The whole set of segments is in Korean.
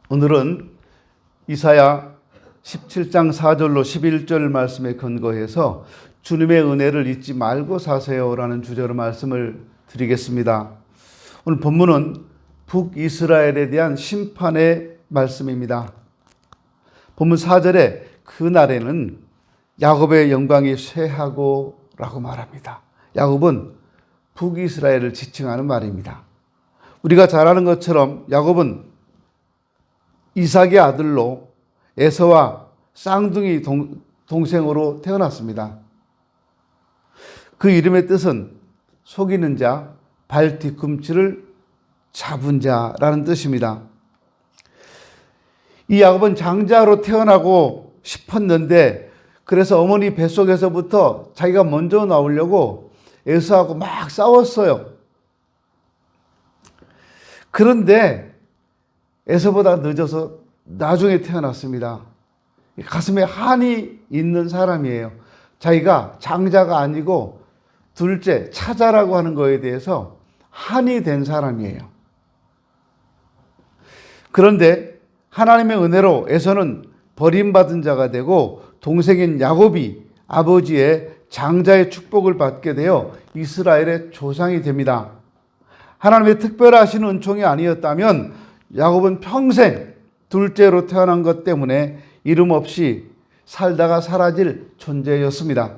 오늘은 이사야 17장 4절로 11절 말씀에 근거해서 주님의 은혜를 잊지 말고 사세요라는 주제로 말씀을 드리겠습니다. 오늘 본문은 북이스라엘에 대한 심판의 말씀입니다. 본문 4절에 그날에는 야곱의 영광이 쇠하고 라고 말합니다. 야곱은 북이스라엘을 지칭하는 말입니다. 우리가 잘 아는 것처럼 야곱은 이삭의 아들로 에서와 쌍둥이 동생으로 태어났습니다. 그 이름의 뜻은 속이는 자, 발 뒤꿈치를 잡은 자라는 뜻입니다. 이 야곱은 장자로 태어나고 싶었는데 그래서 어머니 뱃속에서부터 자기가 먼저 나오려고 에서하고 막 싸웠어요. 그런데 에서보다 늦어서 나중에 태어났습니다. 가슴에 한이 있는 사람이에요. 자기가 장자가 아니고 둘째, 차자라고 하는 거에 대해서 한이 된 사람이에요. 그런데 하나님의 은혜로 에서는 버림받은 자가 되고 동생인 야곱이 아버지의 장자의 축복을 받게 되어 이스라엘의 조상이 됩니다. 하나님의 특별하신 은총이 아니었다면 야곱은 평생 둘째로 태어난 것 때문에 이름 없이 살다가 사라질 존재였습니다.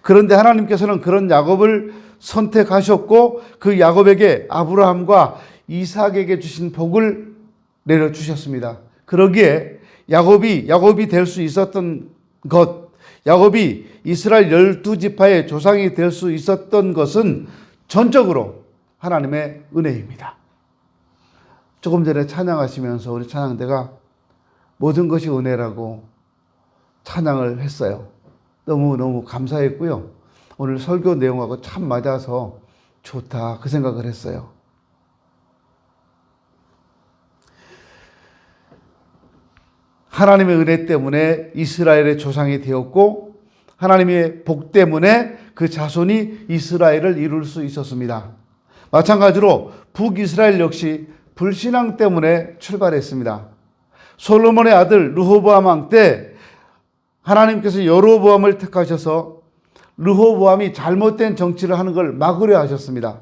그런데 하나님께서는 그런 야곱을 선택하셨고 그 야곱에게 아브라함과 이삭에게 주신 복을 내려주셨습니다. 그러기에 야곱이 될 수 있었던 것, 야곱이 이스라엘 12지파의 조상이 될 수 있었던 것은 전적으로 하나님의 은혜입니다. 조금 전에 찬양하시면서 우리 찬양대가 모든 것이 은혜라고 찬양을 했어요. 너무너무 감사했고요. 오늘 설교 내용하고 참 맞아서 좋다 그 생각을 했어요. 하나님의 은혜 때문에 이스라엘의 조상이 되었고 하나님의 복 때문에 그 자손이 이스라엘을 이룰 수 있었습니다. 마찬가지로 북이스라엘 역시 불신앙 때문에 출발했습니다. 솔로몬의 아들 르호보암 왕 때 하나님께서 여로보암을 택하셔서 르호보암이 잘못된 정치를 하는 걸 막으려 하셨습니다.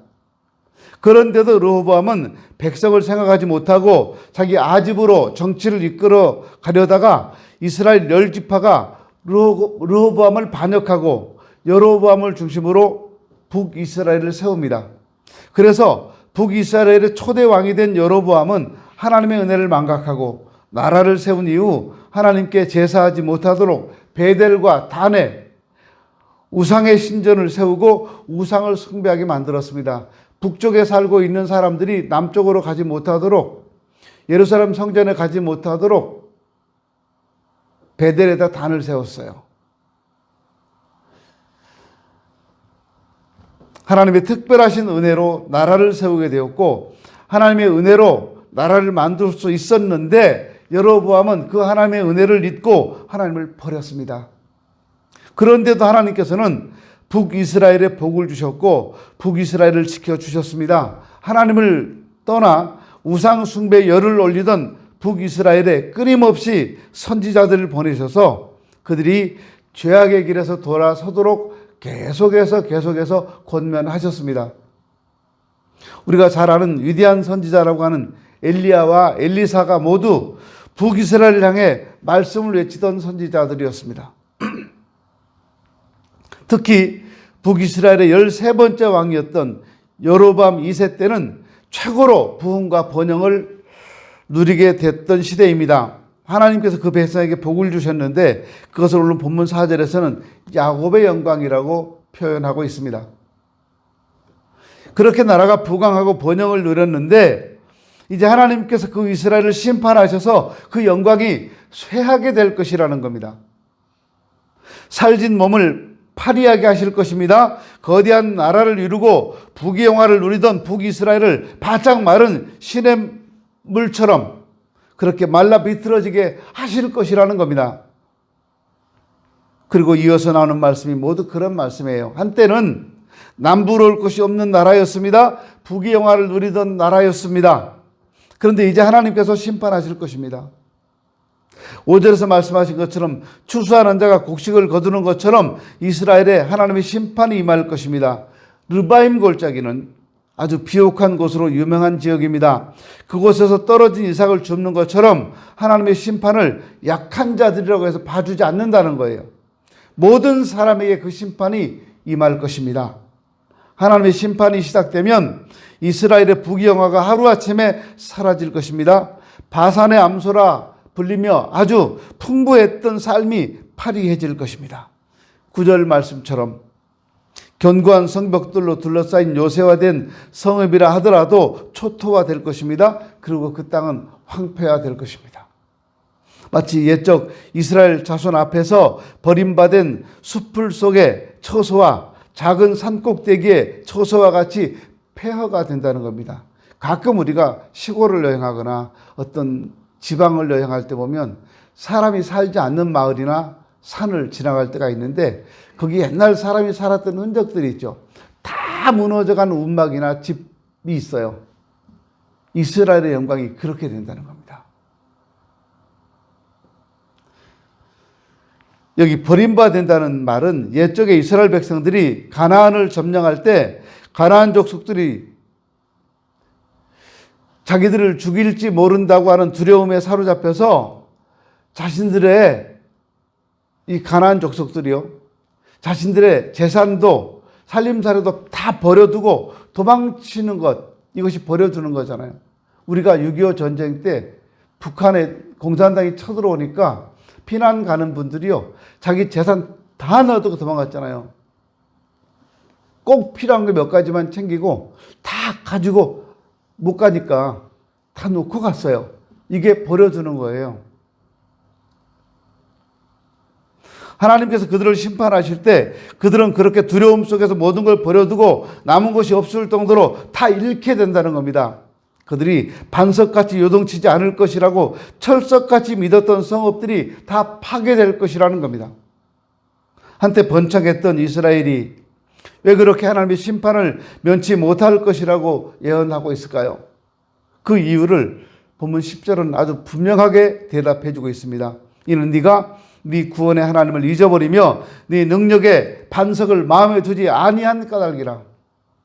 그런데도 르호보암은 백성을 생각하지 못하고 자기 아집으로 정치를 이끌어 가려다가 이스라엘 10지파가 르호보암을 반역하고 여로보암을 중심으로 북이스라엘을 세웁니다. 그래서 북이스라엘의 초대 왕이 된 여로보암은 하나님의 은혜를 망각하고 나라를 세운 이후 하나님께 제사하지 못하도록 베델과 단에 우상의 신전을 세우고 우상을 숭배하게 만들었습니다. 북쪽에 살고 있는 사람들이 남쪽으로 가지 못하도록 예루살렘 성전에 가지 못하도록 베델에다 단을 세웠어요. 하나님의 특별하신 은혜로 나라를 세우게 되었고 하나님의 은혜로 나라를 만들 수 있었는데 여로보암은 그 하나님의 은혜를 잊고 하나님을 버렸습니다. 그런데도 하나님께서는 북이스라엘에 복을 주셨고 북이스라엘을 지켜주셨습니다. 하나님을 떠나 우상 숭배에 열을 올리던 북이스라엘에 끊임없이 선지자들을 보내셔서 그들이 죄악의 길에서 돌아서도록 계속해서 권면하셨습니다. 우리가 잘 아는 위대한 선지자라고 하는 엘리야와 엘리사가 모두 북이스라엘을 향해 말씀을 외치던 선지자들이었습니다. 특히 북이스라엘의 13번째 왕이었던 여로보암 2세 때는 최고로 부흥과 번영을 누리게 됐던 시대입니다. 하나님께서 그 백성에게 복을 주셨는데 그것을 오늘 본문 4절에서는 야곱의 영광이라고 표현하고 있습니다. 그렇게 나라가 부강하고 번영을 누렸는데 이제 하나님께서 그 이스라엘을 심판하셔서 그 영광이 쇠하게 될 것이라는 겁니다. 살진 몸을 파리하게 하실 것입니다. 거대한 나라를 이루고 북의 영화를 누리던 북이스라엘을 바짝 마른 시냇물처럼 그렇게 말라 비틀어지게 하실 것이라는 겁니다. 그리고 이어서 나오는 말씀이 모두 그런 말씀이에요. 한때는 남부러울 것이 없는 나라였습니다. 북의 영화를 누리던 나라였습니다. 그런데 이제 하나님께서 심판하실 것입니다. 5절에서 말씀하신 것처럼 추수하는 자가 곡식을 거두는 것처럼 이스라엘에 하나님의 심판이 임할 것입니다. 르바임 골짜기는 아주 비옥한 곳으로 유명한 지역입니다. 그곳에서 떨어진 이삭을 줍는 것처럼 하나님의 심판을 약한 자들이라고 해서 봐주지 않는다는 거예요. 모든 사람에게 그 심판이 임할 것입니다. 하나님의 심판이 시작되면 이스라엘의 부귀영화가 하루아침에 사라질 것입니다. 바산의 암소라 불리며 아주 풍부했던 삶이 파리해질 것입니다. 9절 말씀처럼 견고한 성벽들로 둘러싸인 요새화된 성읍이라 하더라도 초토화될 것입니다. 그리고 그 땅은 황폐화될 것입니다. 마치 옛적 이스라엘 자손 앞에서 버림받은 숲풀 속의 처소와 작은 산꼭대기의 처소와 같이 폐허가 된다는 겁니다. 가끔 우리가 시골을 여행하거나 어떤 지방을 여행할 때 보면 사람이 살지 않는 마을이나 산을 지나갈 때가 있는데 거기 옛날 사람이 살았던 흔적들이 있죠. 다 무너져간 움막이나 집이 있어요. 이스라엘의 영광이 그렇게 된다는 겁니다. 여기 버림받는다는 말은 옛적에 이스라엘 백성들이 가나안을 점령할 때 가나안 족속들이 자기들을 죽일지 모른다고 하는 두려움에 사로잡혀서 자신들의 이 가나안 족속들이요, 자신들의 재산도 살림살이도 다 버려두고 도망치는 것, 이것이 버려두는 거잖아요. 우리가 6.25 전쟁 때 북한에 공산당이 쳐들어오니까 피난 가는 분들이요, 자기 재산 다 놔두고 도망갔잖아요. 꼭 필요한 거 몇 가지만 챙기고 다 가지고 못 가니까 다 놓고 갔어요. 이게 버려두는 거예요. 하나님께서 그들을 심판하실 때 그들은 그렇게 두려움 속에서 모든 걸 버려두고 남은 것이 없을 정도로 다 잃게 된다는 겁니다. 그들이 반석같이 요동치지 않을 것이라고 철석같이 믿었던 성읍들이 다 파괴될 것이라는 겁니다. 한때 번창했던 이스라엘이 왜 그렇게 하나님의 심판을 면치 못할 것이라고 예언하고 있을까요? 그 이유를 본문 10절은 아주 분명하게 대답해 주고 있습니다. 이는 네가 네 구원의 하나님을 잊어버리며 네 능력의 반석을 마음에 두지 아니한 까닭이라.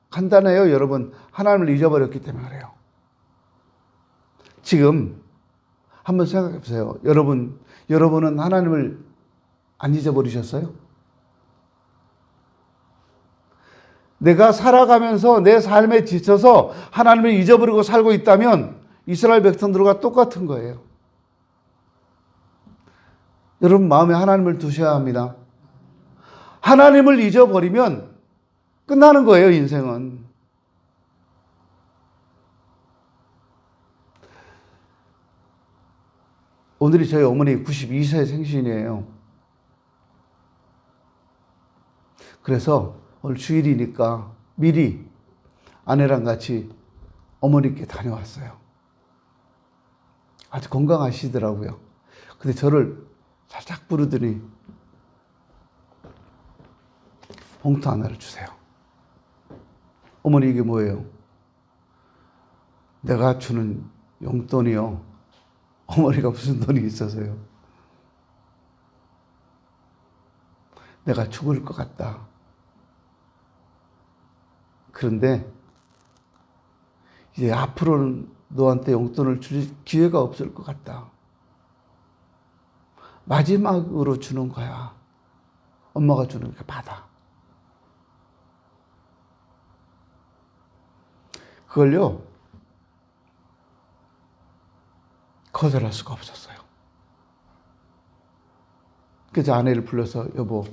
간단해요, 여러분. 하나님을 잊어버렸기 때문에 그래요. 지금 한번 생각해 보세요. 여러분은 하나님을 안 잊어버리셨어요? 내가 살아가면서 내 삶에 지쳐서 하나님을 잊어버리고 살고 있다면 이스라엘 백성들과 똑같은 거예요. 여러분 마음에 하나님을 두셔야 합니다. 하나님을 잊어버리면 끝나는 거예요, 인생은. 오늘이 저희 어머니 92세 생신이에요. 그래서 오늘 주일이니까 미리 아내랑 같이 어머니께 다녀왔어요. 아주 건강하시더라고요. 근데 저를 살짝 부르더니 봉투 하나를 주세요. 어머니 이게 뭐예요? 내가 주는 용돈이요. 어머니가 무슨 돈이 있어서요. 내가 죽을 것 같다. 그런데 이제 앞으로는 너한테 용돈을 줄 기회가 없을 것 같다. 마지막으로 주는 거야. 엄마가 주는 게 받아. 그걸요, 거절할 수가 없었어요. 그래서 아내를 불러서 여보,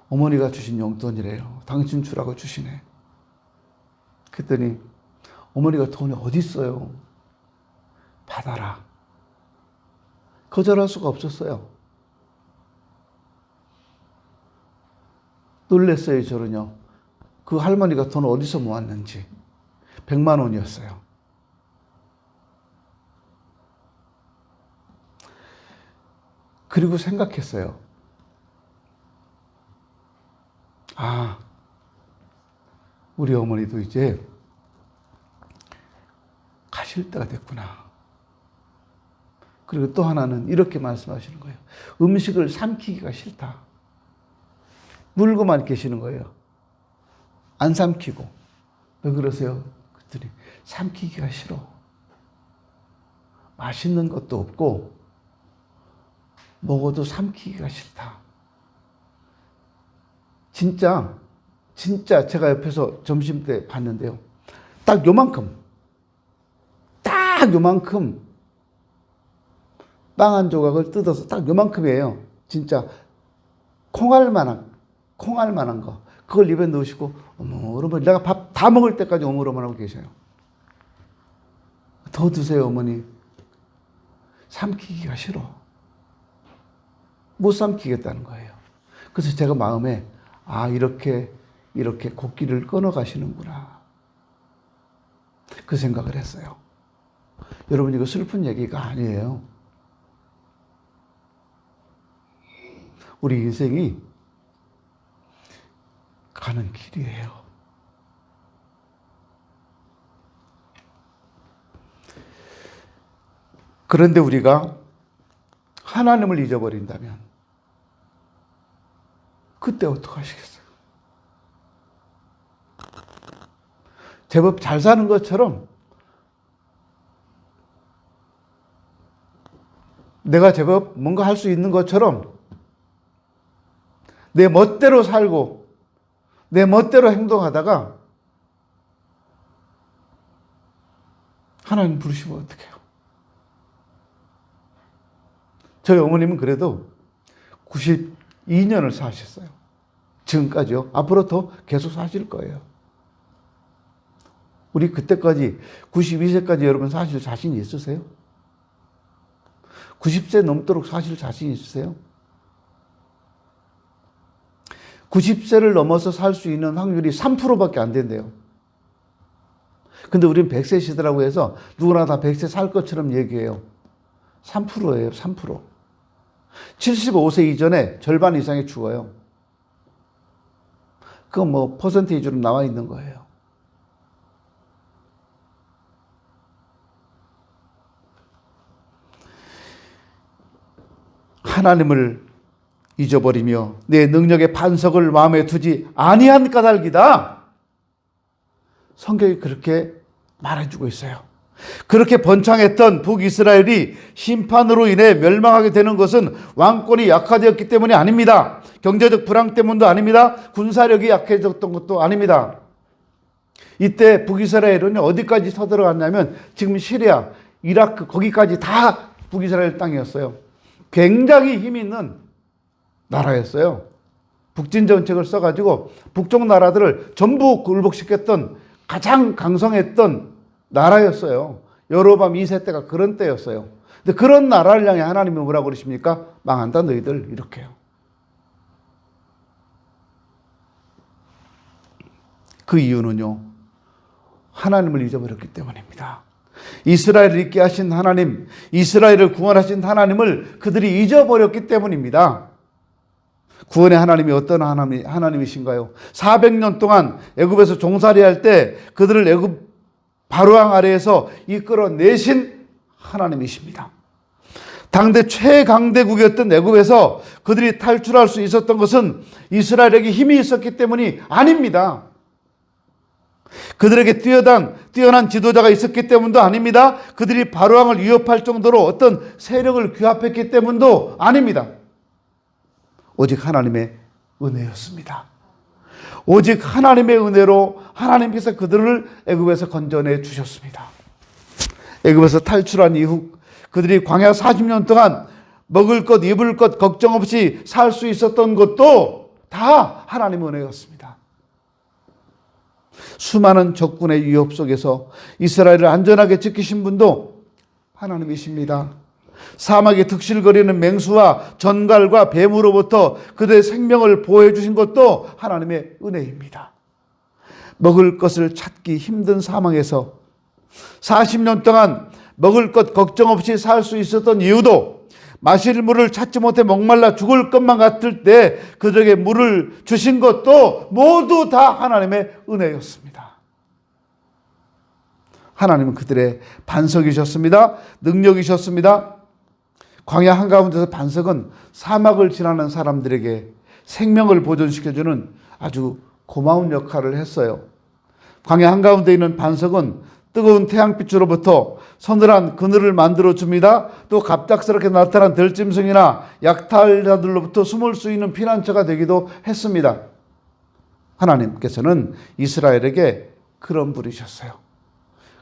어머니가 주신 용돈이래요. 당신 주라고 주시네. 그랬더니 어머니가 돈이 어디 있어요? 받아라. 거절할 수가 없었어요. 놀랬어요, 저는요. 그 할머니가 돈 어디서 모았는지. 100만 원이었어요. 그리고 생각했어요. 아, 우리 어머니도 이제 가실 때가 됐구나. 그리고 또 하나는 이렇게 말씀하시는 거예요. 음식을 삼키기가 싫다. 물고만 계시는 거예요. 안 삼키고. 왜 그러세요? 그랬더니 삼키기가 싫어. 맛있는 것도 없고 먹어도 삼키기가 싫다. 진짜 제가 옆에서 점심 때 봤는데요. 딱 요만큼 빵 한 조각을 뜯어서 딱 요만큼이에요. 진짜 콩알 만한 거. 그걸 입에 넣으시고 어머어머니 내가 밥 다 먹을 때까지 어머어머하고 계셔요. 더 드세요 어머니. 삼키기가 싫어. 못 삼키겠다는 거예요. 그래서 제가 마음에 이렇게 곡기를 끊어 가시는구나. 그 생각을 했어요. 여러분 이거 슬픈 얘기가 아니에요. 우리 인생이 가는 길이에요. 그런데 우리가 하나님을 잊어버린다면 그때 어떡하시겠어요? 제법 잘 사는 것처럼 내가 제법 뭔가 할 수 있는 것처럼 내 멋대로 살고 내 멋대로 행동하다가 하나님 부르시면 어떡해요? 저희 어머님은 그래도 92년을 사셨어요. 지금까지요. 앞으로 더 계속 사실 거예요. 우리 그때까지 92세까지 여러분 사실 자신 있으세요? 90세 넘도록 사실 자신 있으세요? 90세를 넘어서 살 수 있는 확률이 3%밖에 안 된대요. 근데 우리는 100세 시대라고 해서 누구나 다 100세 살 것처럼 얘기해요. 3%예요, 3%. 75세 이전에 절반 이상이 죽어요. 그건 뭐 퍼센테이지로 나와 있는 거예요. 하나님을 잊어버리며 내 능력의 반석을 마음에 두지 아니한 까닭이다. 성경이 그렇게 말해주고 있어요. 그렇게 번창했던 북이스라엘이 심판으로 인해 멸망하게 되는 것은 왕권이 약화되었기 때문이 아닙니다. 경제적 불황 때문도 아닙니다. 군사력이 약해졌던 것도 아닙니다. 이때 북이스라엘은 어디까지 서들어갔냐면 지금 시리아, 이라크 거기까지 다 북이스라엘 땅이었어요. 굉장히 힘 있는 나라였어요. 북진 정책을 써가지고 북쪽 나라들을 전부 굴복시켰던 가장 강성했던 나라였어요. 여로밤 2세 때가 그런 때였어요. 근데 그런 나라를 향해 하나님이 뭐라고 그러십니까? 망한다 너희들 이렇게요. 그 이유는요. 하나님을 잊어버렸기 때문입니다. 이스라엘을 있게 하신 하나님, 이스라엘을 구원하신 하나님을 그들이 잊어버렸기 때문입니다. 구원의 하나님이 어떤 하나님이신가요? 400년 동안 애굽에서 종살이할 때 그들을 애굽 바로왕 아래에서 이끌어내신 하나님이십니다. 당대 최강대국이었던 애굽에서 그들이 탈출할 수 있었던 것은 이스라엘에게 힘이 있었기 때문이 아닙니다. 그들에게 뛰어난 지도자가 있었기 때문도 아닙니다. 그들이 바로왕을 위협할 정도로 어떤 세력을 규합했기 때문도 아닙니다. 오직 하나님의 은혜였습니다. 오직 하나님의 은혜로 하나님께서 그들을 애굽에서 건져내 주셨습니다. 애굽에서 탈출한 이후 그들이 광야 40년 동안 먹을 것, 입을 것 걱정 없이 살 수 있었던 것도 다 하나님의 은혜였습니다. 수많은 적군의 위협 속에서 이스라엘을 안전하게 지키신 분도 하나님이십니다. 사막에 득실거리는 맹수와 전갈과 뱀으로부터 그들의 생명을 보호해 주신 것도 하나님의 은혜입니다. 먹을 것을 찾기 힘든 사망에서 40년 동안 먹을 것 걱정 없이 살 수 있었던 이유도 마실 물을 찾지 못해 목말라 죽을 것만 같을 때 그들에게 물을 주신 것도 모두 다 하나님의 은혜였습니다. 하나님은 그들의 반석이셨습니다. 능력이셨습니다. 광야 한가운데서 반석은 사막을 지나는 사람들에게 생명을 보존시켜주는 아주 고마운 역할을 했어요. 광야 한가운데 있는 반석은 뜨거운 태양빛으로부터 서늘한 그늘을 만들어줍니다. 또 갑작스럽게 나타난 들짐승이나 약탈자들로부터 숨을 수 있는 피난처가 되기도 했습니다. 하나님께서는 이스라엘에게 그런 분이셨어요.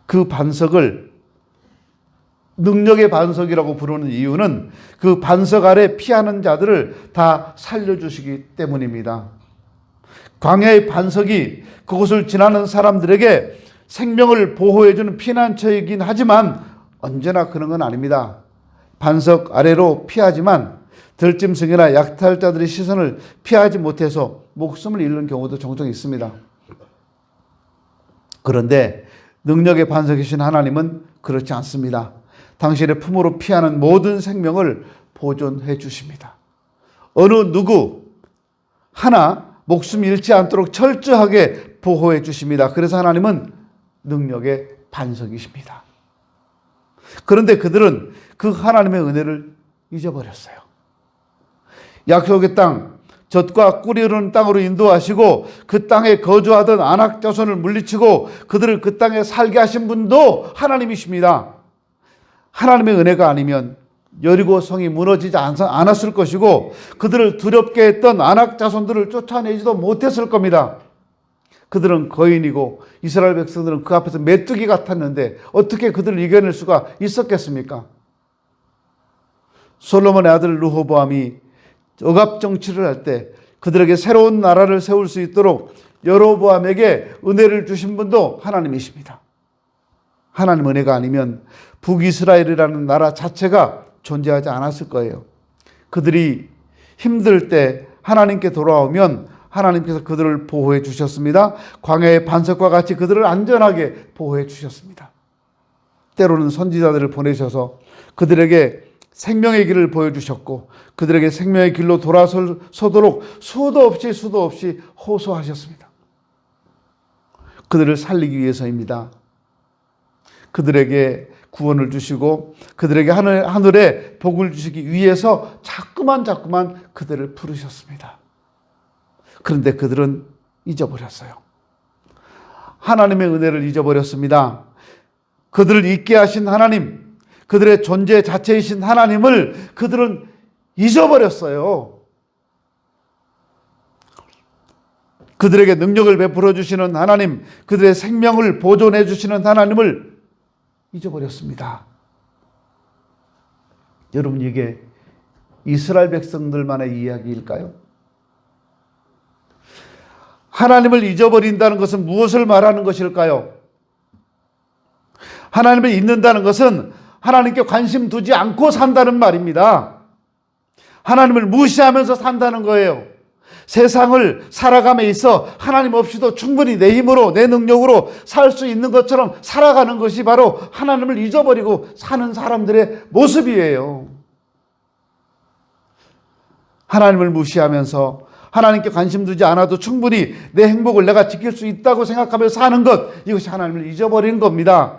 그 반석을 능력의 반석이라고 부르는 이유는 그 반석 아래 피하는 자들을 다 살려주시기 때문입니다. 광야의 반석이 그곳을 지나는 사람들에게 생명을 보호해주는 피난처이긴 하지만 언제나 그런 건 아닙니다. 반석 아래로 피하지만 들짐승이나 약탈자들의 시선을 피하지 못해서 목숨을 잃는 경우도 종종 있습니다. 그런데 능력의 반석이신 하나님은 그렇지 않습니다. 당신의 품으로 피하는 모든 생명을 보존해 주십니다. 어느 누구 하나 목숨 잃지 않도록 철저하게 보호해 주십니다. 그래서 하나님은 능력의 반석이십니다. 그런데 그들은 그 하나님의 은혜를 잊어버렸어요. 약속의 땅, 젖과 꿀이 흐르는 땅으로 인도하시고 그 땅에 거주하던 아낙 자손을 물리치고 그들을 그 땅에 살게 하신 분도 하나님이십니다. 하나님의 은혜가 아니면 여리고 성이 무너지지 않았을 것이고 그들을 두렵게 했던 아낙 자손들을 쫓아내지도 못했을 겁니다. 그들은 거인이고 이스라엘 백성들은 그 앞에서 메뚜기 같았는데 어떻게 그들을 이겨낼 수가 있었겠습니까? 솔로몬의 아들 르호보암이 억압 정치를 할 때 그들에게 새로운 나라를 세울 수 있도록 여로보암에게 은혜를 주신 분도 하나님이십니다. 하나님 은혜가 아니면 북이스라엘이라는 나라 자체가 존재하지 않았을 거예요. 그들이 힘들 때 하나님께 돌아오면 하나님께서 그들을 보호해 주셨습니다. 광야의 반석과 같이 그들을 안전하게 보호해 주셨습니다. 때로는 선지자들을 보내셔서 그들에게 생명의 길을 보여주셨고 그들에게 생명의 길로 돌아서도록 수도 없이 호소하셨습니다. 그들을 살리기 위해서입니다. 그들에게 구원을 주시고 그들에게 하늘에 복을 주시기 위해서 자꾸만 그들을 부르셨습니다. 그런데 그들은 잊어버렸어요. 하나님의 은혜를 잊어버렸습니다. 그들을 있게 하신 하나님, 그들의 존재 자체이신 하나님을 그들은 잊어버렸어요. 그들에게 능력을 베풀어 주시는 하나님, 그들의 생명을 보존해 주시는 하나님을 잊어버렸습니다. 여러분, 이게 이스라엘 백성들만의 이야기일까요? 하나님을 잊어버린다는 것은 무엇을 말하는 것일까요? 하나님을 잊는다는 것은 하나님께 관심 두지 않고 산다는 말입니다. 하나님을 무시하면서 산다는 거예요. 세상을 살아감에 있어 하나님 없이도 충분히 내 힘으로 내 능력으로 살 수 있는 것처럼 살아가는 것이 바로 하나님을 잊어버리고 사는 사람들의 모습이에요. 하나님을 무시하면서 하나님께 관심 두지 않아도 충분히 내 행복을 내가 지킬 수 있다고 생각하며 사는 것, 이것이 하나님을 잊어버리는 겁니다.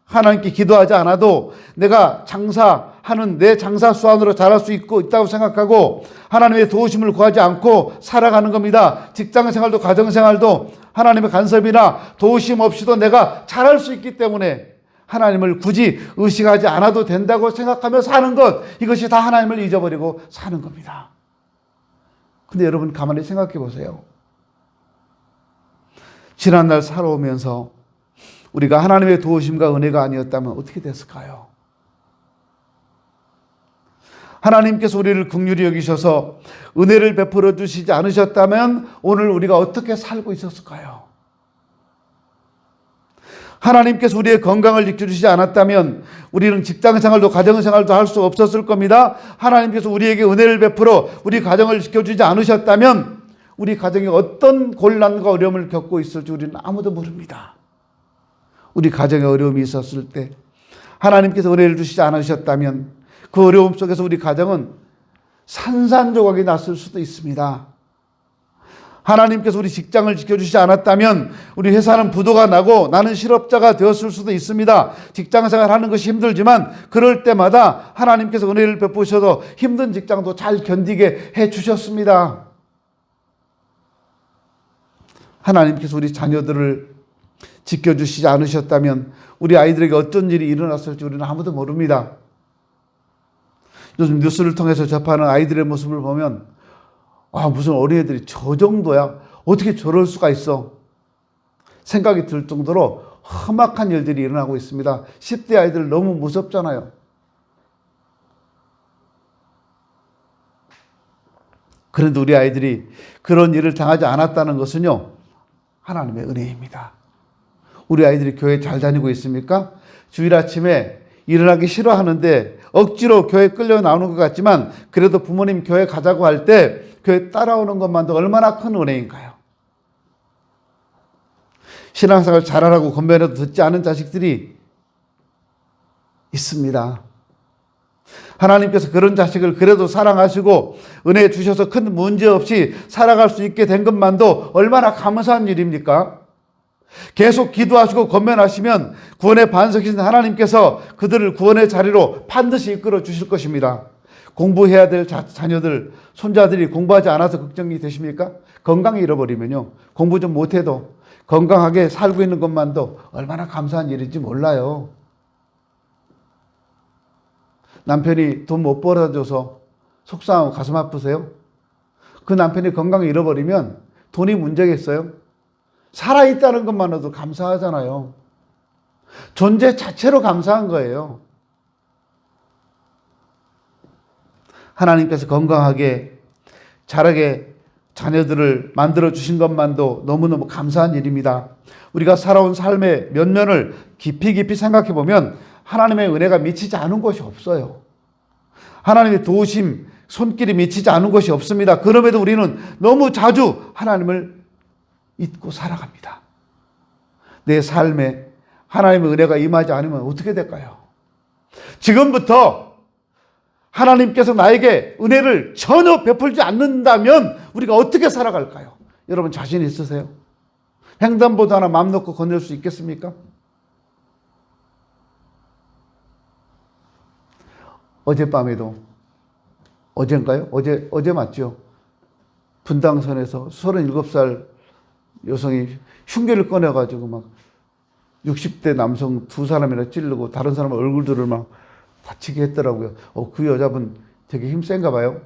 하나님께 기도하지 않아도 내가 장사하는 내 장사 수완으로 잘할 수 있다고 생각하고 하나님의 도우심을 구하지 않고 살아가는 겁니다. 직장생활도 가정생활도 하나님의 간섭이나 도우심 없이도 내가 잘할 수 있기 때문에 하나님을 굳이 의식하지 않아도 된다고 생각하며 사는 것, 이것이 다 하나님을 잊어버리고 사는 겁니다. 근데 여러분 가만히 생각해 보세요. 지난날 살아오면서 우리가 하나님의 도우심과 은혜가 아니었다면 어떻게 됐을까요? 하나님께서 우리를 긍휼히 여기셔서 은혜를 베풀어 주시지 않으셨다면 오늘 우리가 어떻게 살고 있었을까요? 하나님께서 우리의 건강을 지켜주시지 않았다면 우리는 직장생활도 가정생활도 할 수 없었을 겁니다. 하나님께서 우리에게 은혜를 베풀어 우리 가정을 지켜주지 않으셨다면 우리 가정에 어떤 곤란과 어려움을 겪고 있을지 우리는 아무도 모릅니다. 우리 가정에 어려움이 있었을 때 하나님께서 은혜를 주시지 않으셨다면 그 어려움 속에서 우리 가정은 산산조각이 났을 수도 있습니다. 하나님께서 우리 직장을 지켜주시지 않았다면 우리 회사는 부도가 나고 나는 실업자가 되었을 수도 있습니다. 직장생활 하는 것이 힘들지만 그럴 때마다 하나님께서 은혜를 베푸셔서 힘든 직장도 잘 견디게 해주셨습니다. 하나님께서 우리 자녀들을 지켜주시지 않으셨다면 우리 아이들에게 어떤 일이 일어났을지 우리는 아무도 모릅니다. 요즘 뉴스를 통해서 접하는 아이들의 모습을 보면 무슨 어린애들이 저 정도야? 어떻게 저럴 수가 있어? 생각이 들 정도로 험악한 일들이 일어나고 있습니다. 10대 아이들 너무 무섭잖아요. 그런데 우리 아이들이 그런 일을 당하지 않았다는 것은요, 하나님의 은혜입니다. 우리 아이들이 교회 잘 다니고 있습니까? 주일 아침에 일어나기 싫어하는데 억지로 교회 끌려 나오는 것 같지만 그래도 부모님 교회 가자고 할 때 교회 따라오는 것만도 얼마나 큰 은혜인가요? 신앙생활 잘하라고 권면해도 듣지 않은 자식들이 있습니다. 하나님께서 그런 자식을 그래도 사랑하시고 은혜 주셔서 큰 문제 없이 살아갈 수 있게 된 것만도 얼마나 감사한 일입니까? 계속 기도하시고 권면하시면 구원의 반석이신 하나님께서 그들을 구원의 자리로 반드시 이끌어 주실 것입니다. 공부해야 될 자녀들, 손자들이 공부하지 않아서 걱정이 되십니까? 건강 잃어버리면요, 공부 좀 못해도 건강하게 살고 있는 것만도 얼마나 감사한 일인지 몰라요. 남편이 돈 못 벌어줘서 속상하고 가슴 아프세요? 그 남편이 건강을 잃어버리면 돈이 문제겠어요? 살아있다는 것만으로도 감사하잖아요. 존재 자체로 감사한 거예요. 하나님께서 건강하게 자라게 자녀들을 만들어 주신 것만도 너무너무 감사한 일입니다. 우리가 살아온 삶의 면면을 깊이 생각해 보면 하나님의 은혜가 미치지 않은 것이 없어요. 하나님의 도우심, 손길이 미치지 않은 것이 없습니다. 그럼에도 우리는 너무 자주 하나님을 잊고 살아갑니다. 내 삶에 하나님의 은혜가 임하지 않으면 어떻게 될까요? 지금부터 하나님께서 나에게 은혜를 전혀 베풀지 않는다면 우리가 어떻게 살아갈까요? 여러분 자신 있으세요? 횡단보도 하나 맘 놓고 건널 수 있겠습니까? 어젯밤에도, 어젠가요? 어제 맞죠? 분당선에서 37살 여성이 흉기를 꺼내가지고 막 60대 남성 두 사람이나 찌르고 다른 사람 얼굴들을 막 다치게 했더라고요. 그 여자분 되게 힘센가 봐요.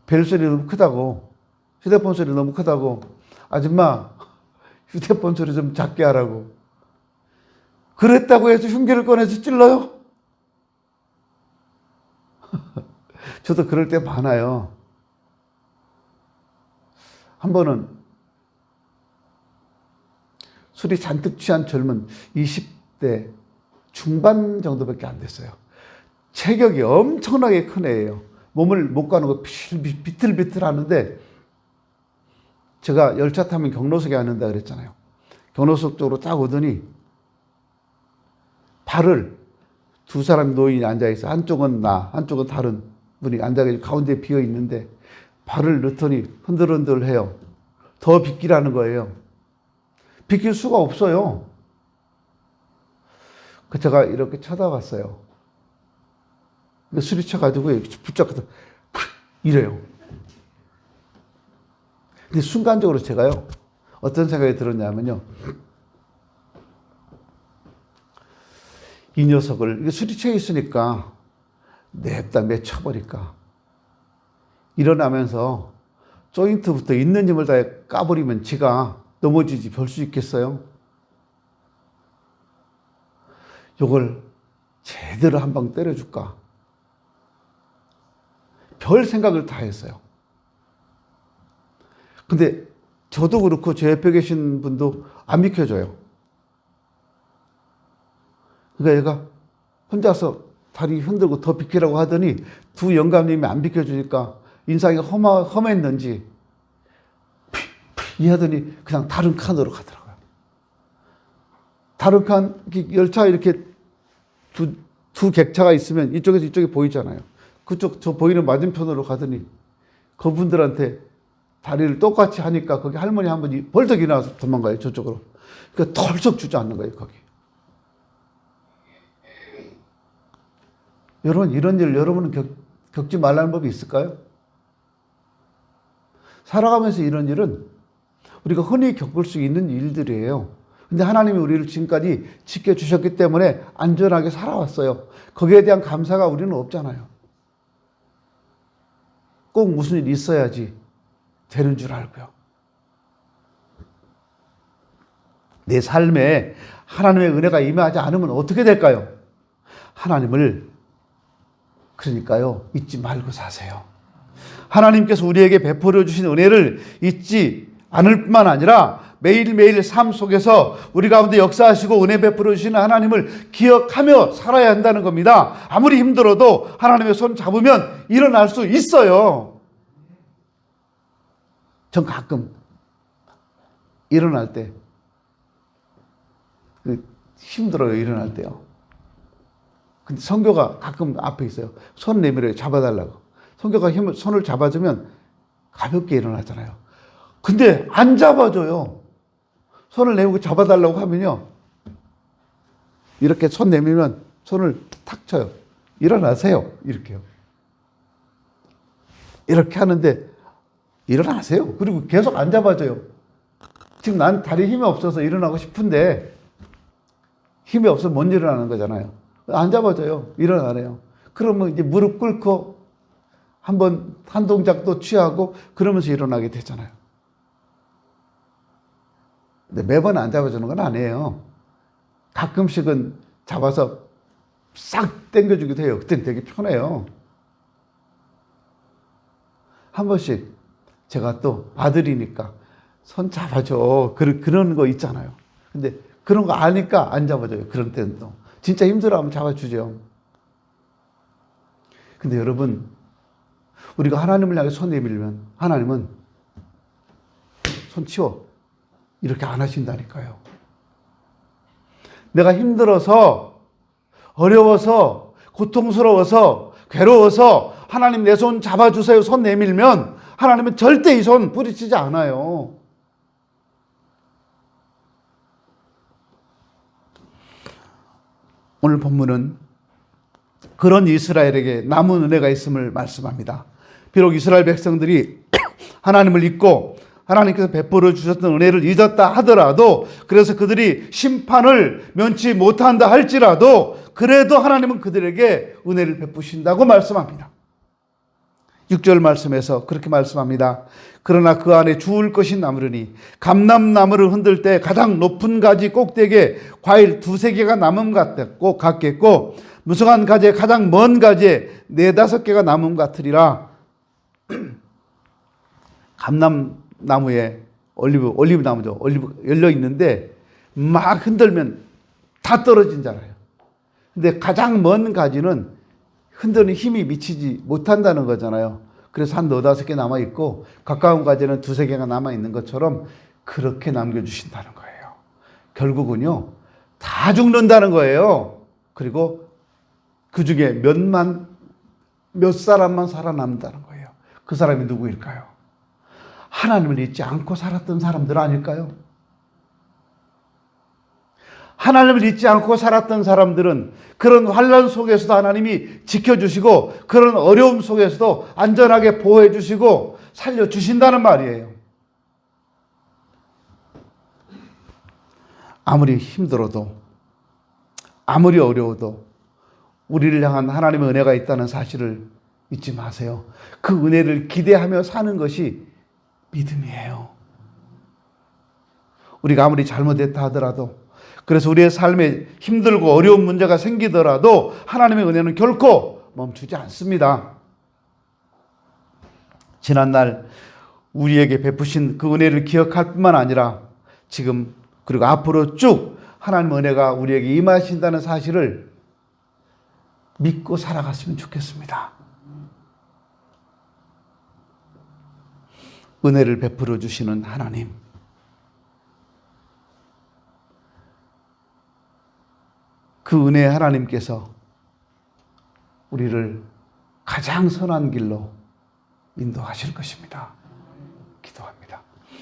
벨 소리 너무 크다고, 휴대폰 소리 너무 크다고, 아줌마 휴대폰 소리 좀 작게 하라고. 그랬다고 해서 흉기를 꺼내서 찔러요? 저도 그럴 때 많아요. 한 번은 술이 잔뜩 취한 젊은 20대 중반 정도밖에 안 됐어요. 체격이 엄청나게 큰 애예요. 몸을 못 가는 거 비틀비틀 하는데, 제가 열차 타면 경로석에 앉는다 그랬잖아요. 경로석 쪽으로 딱 오더니 발을, 두 사람 노인이 앉아있어. 한쪽은 나, 한쪽은 다른 분이 앉아있고 가운데 비어 있는데 발을 넣더니 흔들흔들 해요. 더 비키라는 거예요. 비킬 수가 없어요. 제가 이렇게 쳐다봤어요. 술이 쳐가지고 붙잡고서 이래요. 근데 순간적으로 제가요, 어떤 생각이 들었냐면요, 이 녀석을, 술이 취해 있으니까 냅다 맺혀버릴까. 일어나면서 조인트부터 있는 힘을 다해 까버리면 지가 넘어지지 별 수 있겠어요? 요걸 제대로 한 방 때려줄까? 별 생각을 다 했어요. 근데 저도 그렇고 제 옆에 계신 분도 안 비켜줘요. 그러니까 얘가 혼자서 다리 흔들고 더 비키라고 하더니 두 영감님이 안 비켜주니까 인상이 험했는지 이 하더니 그냥 다른 칸으로 가더라고요. 다른 칸, 열차 이렇게 두 객차가 있으면 이쪽에서 이쪽이 보이잖아요. 그쪽 저 보이는 맞은편으로 가더니 그분들한테 다리를 똑같이 하니까 거기 할머니 한 분이 벌떡 일어나서 도망가요, 저쪽으로. 그러니까 털썩 주저앉는 거예요, 거기. 여러분, 이런 일 여러분은 겪지 말라는 법이 있을까요? 살아가면서 이런 일은 우리가 흔히 겪을 수 있는 일들이에요. 근데 하나님이 우리를 지금까지 지켜주셨기 때문에 안전하게 살아왔어요. 거기에 대한 감사가 우리는 없잖아요. 꼭 무슨 일이 있어야지 되는 줄 알고요. 내 삶에 하나님의 은혜가 임하지 않으면 어떻게 될까요? 하나님을 그러니까요, 잊지 말고 사세요. 하나님께서 우리에게 베풀어 주신 은혜를 잊지 않을 뿐만 아니라 매일매일 삶 속에서 우리 가운데 역사하시고 은혜 베풀어 주시는 하나님을 기억하며 살아야 한다는 겁니다. 아무리 힘들어도 하나님의 손 잡으면 일어날 수 있어요. 전 가끔 일어날 때 힘들어요, 일어날 때요. 근데 성교가 가끔 앞에 있어요. 손 내밀어요, 잡아달라고. 성교가 손을 잡아주면 가볍게 일어나잖아요. 근데 안 잡아줘요. 손을 내밀고 잡아달라고 하면요, 이렇게 손 내밀면 손을 탁 쳐요. 일어나세요, 이렇게요. 이렇게 하는데 일어나세요. 그리고 계속 안 잡아줘요. 지금 난 다리 힘이 없어서 일어나고 싶은데 힘이 없어서 못 일어나는 거잖아요. 안 잡아줘요. 일어나래요. 그러면 이제 무릎 꿇고 한번 한 동작 또 취하고 그러면서 일어나게 되잖아요. 근데 매번 안 잡아주는 건 아니에요. 가끔씩은 잡아서 싹 당겨주기도 해요. 그땐 되게 편해요. 한 번씩 제가 또 아들이니까 손 잡아줘. 그런 거 있잖아요. 근데 그런 거 아니까 안 잡아줘요. 그런 때는 또. 진짜 힘들어하면 잡아주죠. 근데 여러분, 우리가 하나님을 향해 손 내밀면 하나님은 손 치워. 이렇게 안 하신다니까요. 내가 힘들어서, 어려워서, 고통스러워서, 괴로워서 하나님 내 손 잡아주세요. 손 내밀면 하나님은 절대 이 손 뿌리치지 않아요. 오늘 본문은 그런 이스라엘에게 남은 은혜가 있음을 말씀합니다. 비록 이스라엘 백성들이 하나님을 잊고 하나님께서 베풀어 주셨던 은혜를 잊었다 하더라도, 그래서 그들이 심판을 면치 못한다 할지라도 그래도 하나님은 그들에게 은혜를 베푸신다고 말씀합니다. 6절 말씀에서 그렇게 말씀합니다. 그러나 그 안에 주울 것이 남으리니 감람나무를 흔들 때 가장 높은 가지 꼭대기에 과일 2-3개가 남음 같겠고 무성한 가지에 가장 먼 가지에 4-5개가 남음 같으리라. 감람나무에 올리브 나무죠. 올리브 열려 있는데 막 흔들면 다 떨어진잖아요. 근데 가장 먼 가지는 흔드는 힘이 미치지 못한다는 거잖아요. 그래서 한 4-5개 남아있고 가까운 가지는 2-3개가 남아있는 것처럼 그렇게 남겨주신다는 거예요. 결국은요, 다 죽는다는 거예요. 그리고 그 중에 몇 사람만 살아남는다는 거예요. 그 사람이 누구일까요? 하나님을 잊지 않고 살았던 사람들 아닐까요? 하나님을 잊지 않고 살았던 사람들은 그런 환난 속에서도 하나님이 지켜주시고 그런 어려움 속에서도 안전하게 보호해 주시고 살려주신다는 말이에요. 아무리 힘들어도 아무리 어려워도 우리를 향한 하나님의 은혜가 있다는 사실을 잊지 마세요. 그 은혜를 기대하며 사는 것이 믿음이에요. 우리가 아무리 잘못했다 하더라도, 그래서 우리의 삶에 힘들고 어려운 문제가 생기더라도 하나님의 은혜는 결코 멈추지 않습니다. 지난날 우리에게 베푸신 그 은혜를 기억할 뿐만 아니라 지금 그리고 앞으로 쭉 하나님의 은혜가 우리에게 임하신다는 사실을 믿고 살아갔으면 좋겠습니다. 은혜를 베풀어 주시는 하나님, 그 은혜의 하나님께서 우리를 가장 선한 길로 인도하실 것입니다. 기도합니다.